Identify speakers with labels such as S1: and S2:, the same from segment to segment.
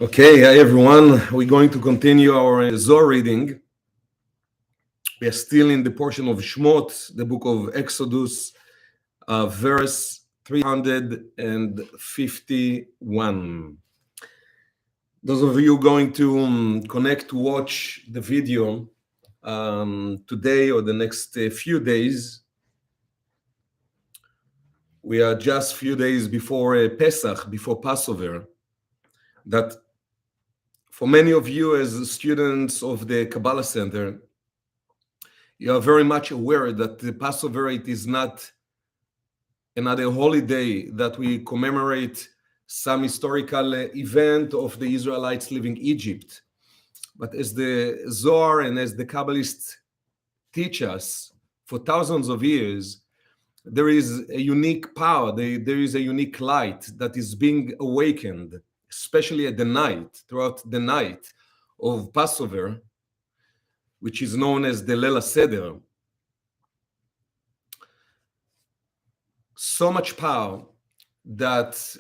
S1: Okay, hi everyone. We're going to continue our Zohar reading. We are still in the portion of Shemot, the book of Exodus, verse 351. Those of you going to connect to watch the video today or the next few days, we are just few days before Pesach, before Passover, that for many of you as students of the Kabbalah Center, you are very much aware that the Passover, it is not another holiday that we commemorate some historical event of the Israelites leaving Egypt. But as the Zohar and as the Kabbalists teach us for thousands of years, there is a unique power, there is a unique light that is being awakened, especially at the night, throughout the night of Passover, which is known as the Leil HaSeder. So much power that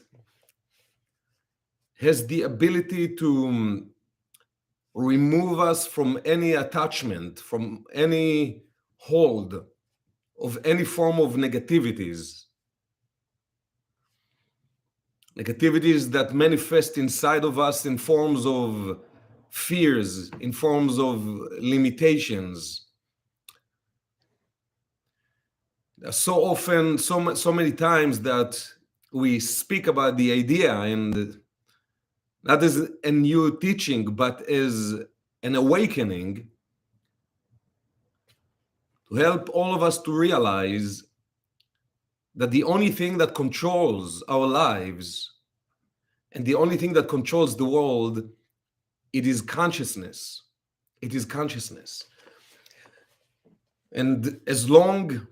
S1: has the ability to remove us from any attachment, from any hold of any form of negativities. Negativities that manifest inside of us in forms of fears, in forms of limitations. So often, so many times that we speak about the idea, and not as a new teaching, but as an awakening to help all of us to realize that the only thing that controls our lives and the only thing that controls the world, it is consciousness. It is consciousness. And as long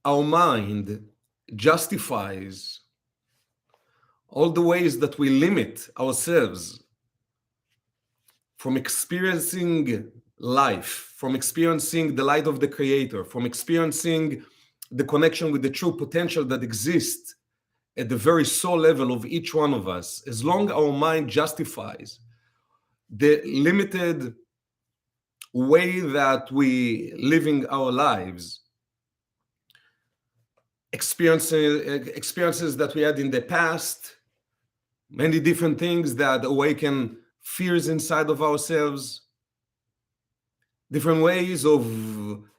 S1: our mind justifies all the ways that we limit ourselves from experiencing life, from experiencing the light of the Creator, from experiencing the connection with the true potential that exists at the very soul level of each one of us, as long our mind justifies the limited way that we living our lives, experiences that we had in the past, many different things that awaken fears inside of ourselves, different ways of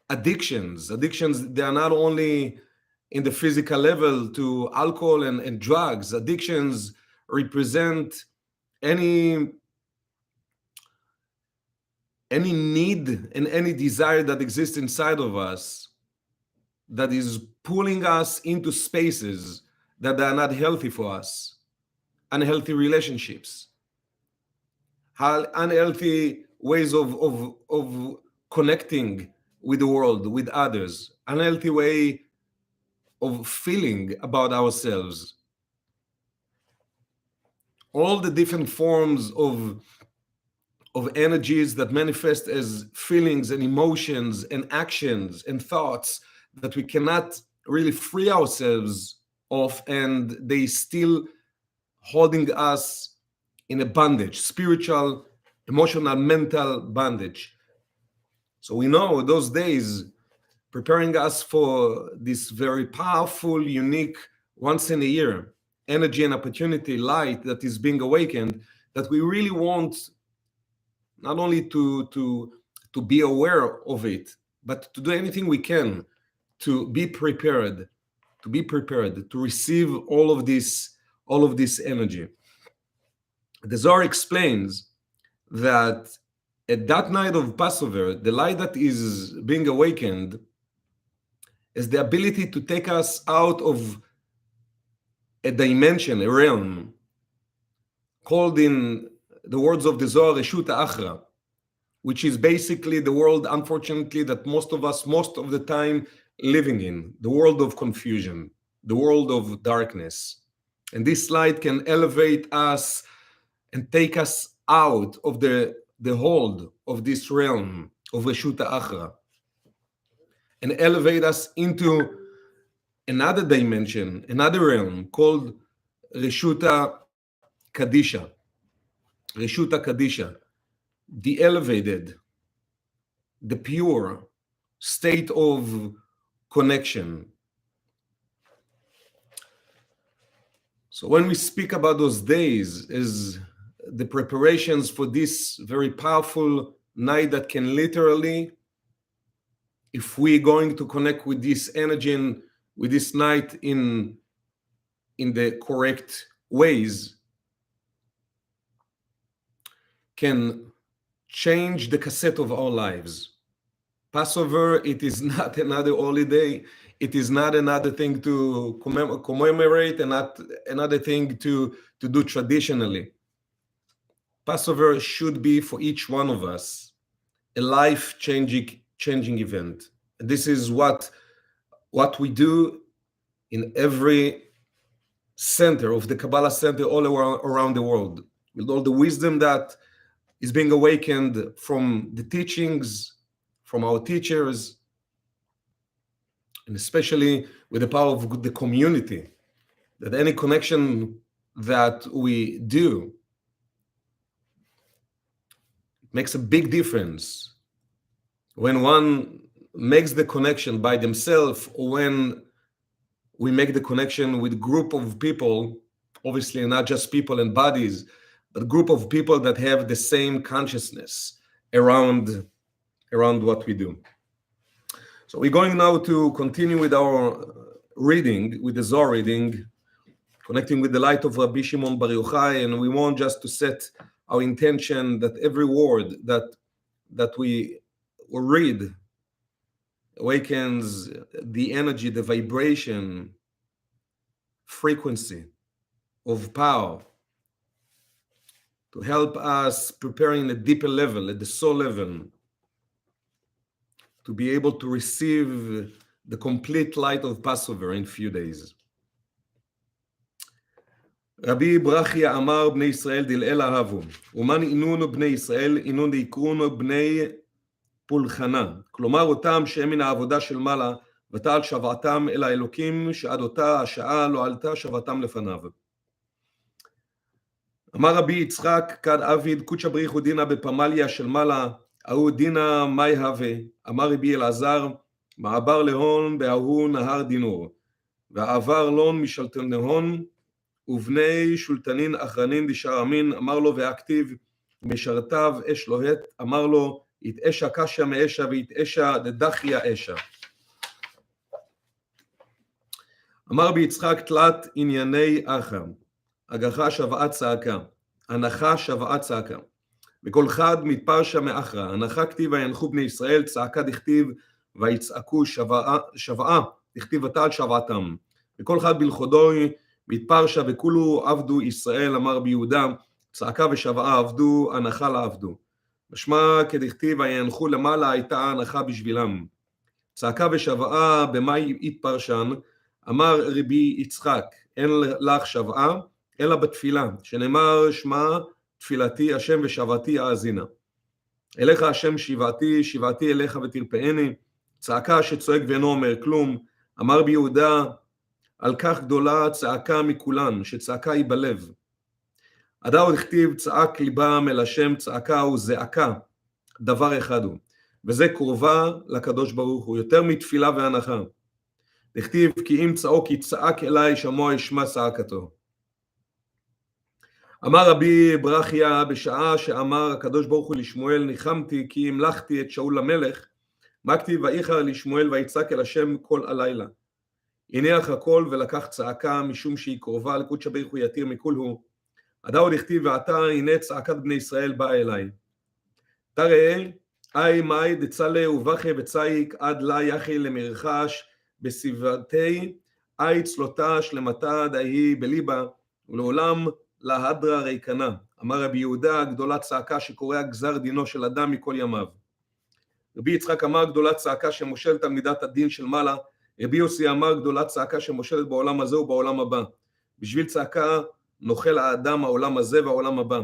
S1: addictions. They are not only in the physical level to alcohol and drugs. Addictions represent any need and any desire that exists inside of us that is pulling us into spaces that are not healthy for us. Unhealthy relationships, unhealthy ways of connecting with the world, with others, unhealthy way of feeling about ourselves. All the different forms of energies that manifest as feelings and emotions and actions and thoughts that we cannot really free ourselves of, and they still holding us in a bondage, spiritual, emotional, mental bondage. So we know those days preparing us for this very powerful, unique, once in a year energy and opportunity light that is being awakened, that we really want not only to be aware of it, but to do anything we can to be prepared, to receive all of this energy. The Zohar explains that at that night of Passover, the light that is being awakened is the ability to take us out of a dimension, a realm, called in the words of the Zohar, Reshut Achra, which is basically the world, unfortunately, that most of us, most of the time, living in, the world of confusion, the world of darkness. And this light can elevate us and take us out of the hold of this realm of Reshut Achra and elevate us into another dimension, another realm called Reshut Kadisha, Rishuta Kadisha, the elevated, the pure state of connection. So when we speak about those days as the preparations for this very powerful night that can literally, if we're going to connect with this energy and with this night in the correct ways, can change the cassette of our lives. Passover, it is not another holiday. It is not another thing to commemorate and not another thing to do traditionally. Passover should be for each one of us a life-changing event. This is what we do in every center of the Kabbalah center all around the world, with all the wisdom that is being awakened from the teachings, from our teachers, and especially with the power of the community, that any connection that we do makes a big difference. When one makes the connection by themselves, or when we make the connection with a group of people, obviously not just people and bodies, but a group of people that have the same consciousness around what we do. So we're going now to continue with our reading, with the Zohar reading, connecting with the light of Rabbi Shimon Bar Yochai, and we want just to set our intention that every word that we read awakens the energy, the vibration, frequency of power to help us preparing a deeper level, at the soul level, to be able to receive the complete light of Passover in a few days. רבי ברכיה אמר בני ישראל דלאל אהבו, ומן עינונו בני ישראל עינון דיקרונו בני פולחנה, כלומר אותם שהם מן העבודה של מעלה, ותעל שבעתם אל האלוקים שעד אותה השעה לא עלתה שבעתם לפניו. אמר רבי יצחק כד עביד קודשא בריך הוא דינא בפמליה של מעלה, ההוא דינא מאי הווה, אמר רבי אלעזר מעבר להון בהוא נהר דינור, ועבר לון משלטנהון ובני שולטנין אחרנין דשאר אמין, אמר לו והכתיב משרתיו אש לוהט, אמר לו יתאשה קשיא מאשה ויתאשה דדחיה אשה. אמר ביצחק תלת ענייני אחר, הגחה שוועה צעקה, הנחה שוועה צעקה, וכל חד מתפרשה מאחרא, הנחה כתיב וינחו בני ישראל, צעקה דכתיב ויצעקו שוועה, דכתיב ותעל שוועתם, וכל חד בלכודוי מתפרשה וכולו עבדו ישראל, אמר ביהודה, צעקה ושוועה עבדו, הנחה לעבדו. משמע כדכתיב וינחו למעלה הייתה הנחה בשבילם. צעקה ושוועה במה התפרשן, אמר רבי יצחק, אין לך שוועה אלא בתפילה, שנאמר שמע תפילתי השם ושוועתי האזינה. אליך השם שיבעתי, שיבעתי אליך ותרפאני, צעקה שצועק ואינו אומר כלום, אמר ביהודה, על כך גדולה צעקה מכולן, שצעקה היא בלב. הדאוד הכתיב צעק ליבם אל השם, צעקה הוא זעקה, דבר אחד הוא, וזה קרובה לקדוש ברוך הוא, יותר מתפילה והנחה. הכתיב כי אם צעוק יצעק אליי שמוע ישמע צעקתו. אמר רבי ברכיה בשעה שאמר הקדוש ברוך הוא לשמואל, ניחמתי כי המלכתי את שאול המלך, מה כתיב ואיחר לשמואל ויצעק אל השם כל הלילה. הניח הכל ולקח צעקה משום שהיא קרובה לקודשא בריך הוא יתיר מכולהו. הדאוד הכתיב ועתה הנה צעקת בני ישראל באה אליי. תראה אי מאי דצלה ובכה וצייק עד לה יחי למרחש בסביבתי אי צלותה שלמתה דהי בליבה ולעולם להדרה ריקנה. אמר רבי יהודה גדולה צעקה שקורע גזר דינו של אדם מכל ימיו. רבי יצחק אמר גדולה צעקה שמושלת על מידת הדין של מעלה. רבי יוסי אמר גדולה צעקה שמושלת בעולם הזה ובעולם הבא. בשביל צעקה נוכל האדם העולם הזה והעולם הבא.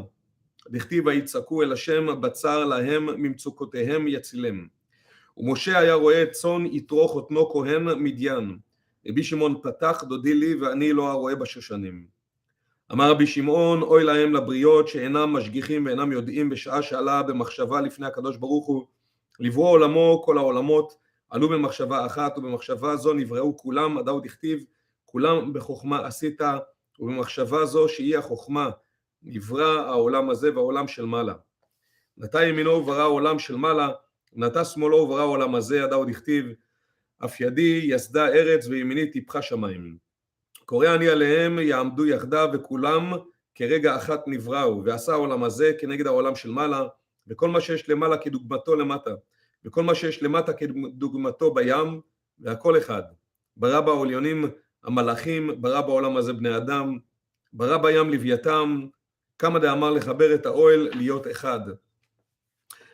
S1: דכתיב ויצעקו אל השם בצר להם ממצוקותיהם יצילם. ומשה היה רואה צאן יטרוך אותנו כהן מדיין. רבי שמעון פתח דודי לי ואני לא הרואה בשושנים. אמר רבי שמעון, אוי להם לבריות שאינם משגיחים ואינם יודעים בשעה שעלה במחשבה לפני הקדוש ברוך הוא לברוא עולמו. כל העולמות עלו במחשבה אחת, ובמחשבה זו נבראו כולם, הדאוד הכתיב, כולם בחוכמה עשית, ובמחשבה זו שהיא החוכמה נברא העולם הזה והעולם של מעלה. נטה ימינו וברא העולם של מעלה, נטה שמאלו וברא העולם הזה, הדאוד הכתיב, אף ידי יסדה ארץ וימיני טיפחה שמיים. קורא אני עליהם יעמדו יחדיו, וכולם כרגע אחת נבראו, ועשה העולם הזה כנגד העולם של מעלה, וכל מה שיש למעלה כדוגמתו למטה, וכל מה שיש למטה כדוגמתו בים, והכל אחד. ברא בעליונים המלאכים, ברא בעולם הזה בני אדם, ברא בים לוויתם, כמה דאמר לחבר את האוהל להיות אחד.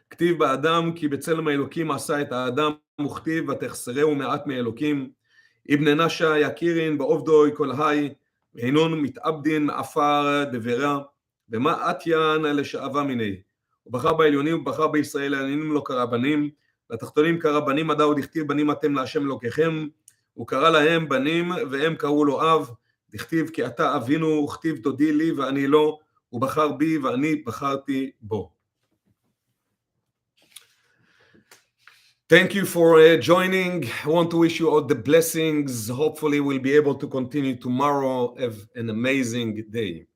S1: כתיב באדם כי בצלם האלוקים עשה את האדם, וכתיב ותחסרהו מעט מאלוקים. אבן נשה יקירין בעובדוי כל היי, והינון מתאבדין מעפר דברה, ומה עטיין לשאבה מיני. ובחר בעליונים ובחר בישראל העניינים לו כרבנים, לתחתונים כרבנים, הדאוד הכתיב בנים אתם להשם אלוקיכם, הוא קרא להם בנים והם קראו לו אב, דכתיב כי אתה אבינו, וכתיב תודי לי ואני לא, הוא בחר בי ואני בחרתי בו. Thank you for joining. I want to wish you all the blessings. Hopefully we'll be able to continue tomorrow. Have an amazing day.